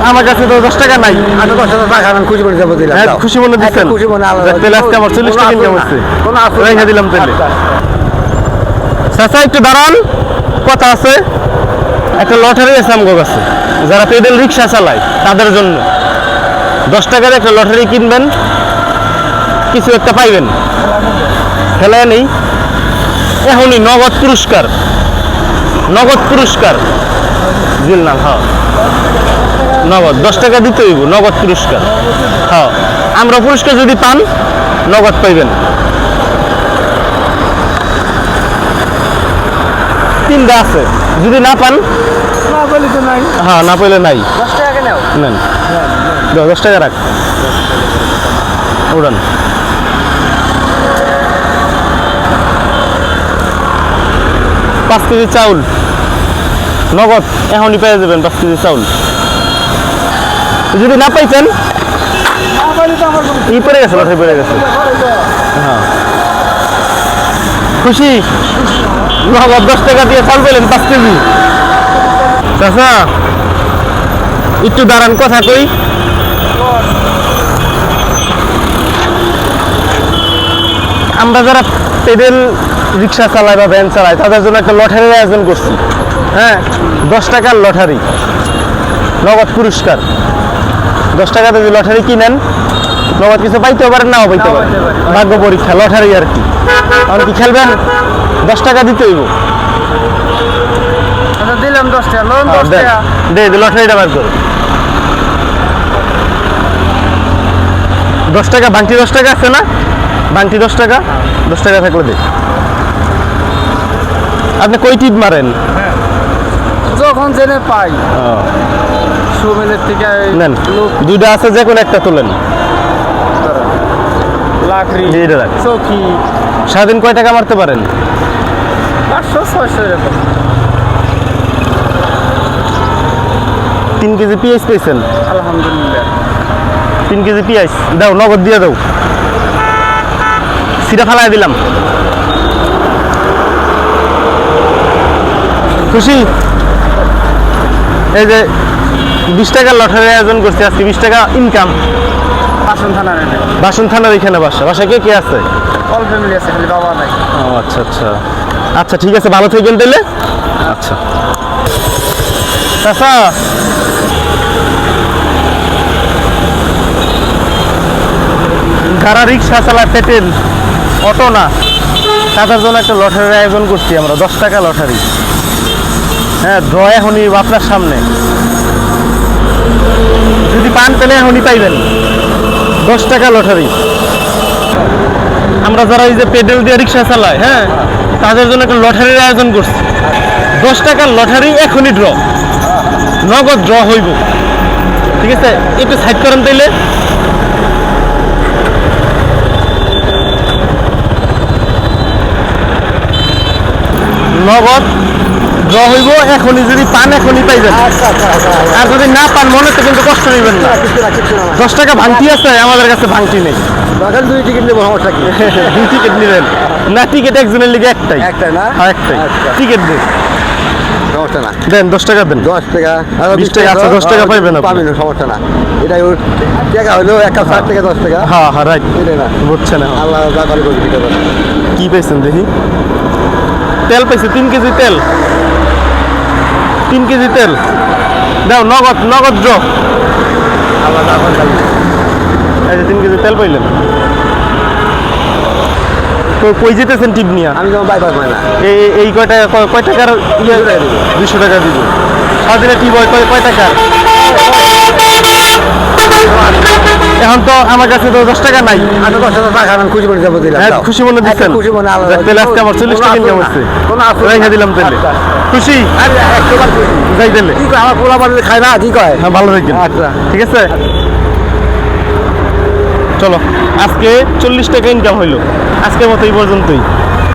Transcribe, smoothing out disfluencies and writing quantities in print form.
আমার কাছে তো 10 টাকা নাই। আমি 10 টাকা আমি খুশি মনে যাবো দিলাম। খুশি মনে দিচ্ছেন? খুশি মনে আলাদা। তাহলে আজকে আমার 40 টাকা ইনকাম হচ্ছে। রেখে দিলাম তাহলে। চাচা একটু দাঁড়ান, কথা আছে। একটা লটারি আছে আমগো কাছে, যারা পেডেল রিক্সা চালায় তাদের জন্য 10 টাকার একটা লটারি কিনবেন, কিছু একটা পাইবেন। খেলায় নেই এখনই নগদ পুরস্কার, নগদ পুরস্কার দিলাম। হ্যাঁ নগদ 10 টাকা দিতে হইব, নগদ পুরস্কার। হ্যাঁ আমরা পুরস্কার যদি পান নগদ পাইবেন। 3টা আছে, যদি না পান হ্যাঁ না পাইলে নাই। 10 টাকা নাও। নেন 10 টাকা রাখ, উড়ান। পাঁচ কেজি চাউল নগদ এখনই পেয়ে যাবেন। 5 কেজি চাউল যদি না পাইছেন ই পড়ে গেছে, লটারি পড়ে গেছে। হ্যাঁ খুশি? নগদ 10 টাকা দিয়ে চাল পেলেন 5 কেজি। চাচা একটু দাঁড়ান, কথা কই। আমরা যারা পেডেল রিক্সা চালায় বা ভ্যান চালায় তাদের জন্য একটা লটারির আয়োজন করছি। হ্যাঁ 10 টাকার লটারি, নগদ পুরস্কার। 10 টাকাতে যদি লটারি কিনেন নগদ কিছু পাইতেও পারেন, নাও পাইতে পারেন, ভাগ্য পরীক্ষা, লটারি আর কি। এখন কি খেলবেন? 10 টাকা দিতে হইব। দিলাম 10 টাকা, লোন 10 টাকা দে লটারিটা বার করো। 10 টাকা বাংটি 10 টাকা আছে না? বাংটি 10 টাকা, 10 টাকা থাকলে দে। আপনি কই টিপ মারেন? যখন জেনে পাই সুমিলের থেকে নেন, 2টা আছে, যে কোনো একটা তোলেন। লাকড়ি চৌকি। সারাদিন কয় টাকা মারতে পারেন? 500-600 এরকম। 3 কেজি পেঁয়াজ পেয়েছেন? আলহামদুলিল্লাহ। 3 কেজি পেঁয়াজ দাও, নগদ দিয়ে দাও। সিরা ফালাই দিলাম। খুশি? এই যে 20 টাকার লটারির আয়োজন করছি আজকে, 20 টাকা ইনকাম। বাসন থানার এখানে বাসা। বাসায় কে কে আছে? অল ফ্যামিলি আছে, খালি বাবা নাই। ও আচ্ছা আচ্ছা আচ্ছা, ঠিক আছে, ভালো থাকবেন তাহলে। আচ্ছা চাচা যারা রিক্সা চালায়, পেটেল অটো না, তাদের জন্য একটা লটারির আয়োজন করছি আমরা, 10 টাকা লটারি। হ্যাঁ ড্র এখনই আপনার সামনে, যদি পান পেলে এখনই পাইবেন। 10 টাকা লটারি। আমরা যারা এই যে পেডেল দিয়ে রিক্সা চালায়, হ্যাঁ তাদের জন্য একটা লটারির আয়োজন করছি। 10 টাকার লটারি এখনই ড্র, নগদ ড্র হইব। ঠিক আছে, একটু সাইড করেন তাইলে। নগদ ড্র হইব, এখনই যদি পান এখনই পাইবেন। আর যদি না পান মনে তো কিন্তু কষ্ট নেবেন না। 10 টাকা ভাঙতি আছে, আমাদের কাছে ভাঙতি নেই। 2 টিকিট নেবো, সমস্যা কি? 2 টিকিট নেবেন না? টিকিট একজনের লিগে একটাই। একটাই না? হ্যাঁ একটাই। টিকিট দেন, সমস্যা না। দেন 10 টাকা দেন। 10 টাকা 20 টাকা আছে, 10 টাকা পাইবেন আপনি। পাবেন, সমস্যা না। এটাই ওর টাকা হলো 1 কাপ 60 টাকা 10 টাকা। হ্যাঁ হ্যাঁ রাইট, এটাই না? বুঝছেন। আল্লাহ যা করে করবে, ঠিক আছে। কি পাইছেন দেখি? তেল পাইছে 3 কেজি তেল। 3 কেজি তেল দাও, নগদ, নগদ ড্র। আল্লাহ যা করে করবে। এই যে 3 কেজি তেল পাইলেন। তো কই যেতেছেন টিপ নিয়া? আমি যেমন বাইপাস হয় না। এই কয় টাকার 200 টাকা দিব। সারাদিনে টিপ হয় কয় টাকার? এখন তো আমার কাছে তো 10 টাকা নাই। আমি 10 টাকা আমি খুশি মনে যাবো দিলাম। খুশি মনে দিচ্ছেন? খুশি মনে আলাদা। তাহলে আজকে আমার 40 টাকা ইনকাম হচ্ছে, রেখে দিলাম তাহলে। খুশি? একবার খুশি। যাই তাহলে। কি কয়, আমার পোলা বাড়িতে খায় না, কি কয়? হ্যাঁ ভালো থাকবেন। আচ্ছা ঠিক আছে, চলো। আজকে 40 টাকা ইনকাম হইলো। আজকের মতো এই পর্যন্তই।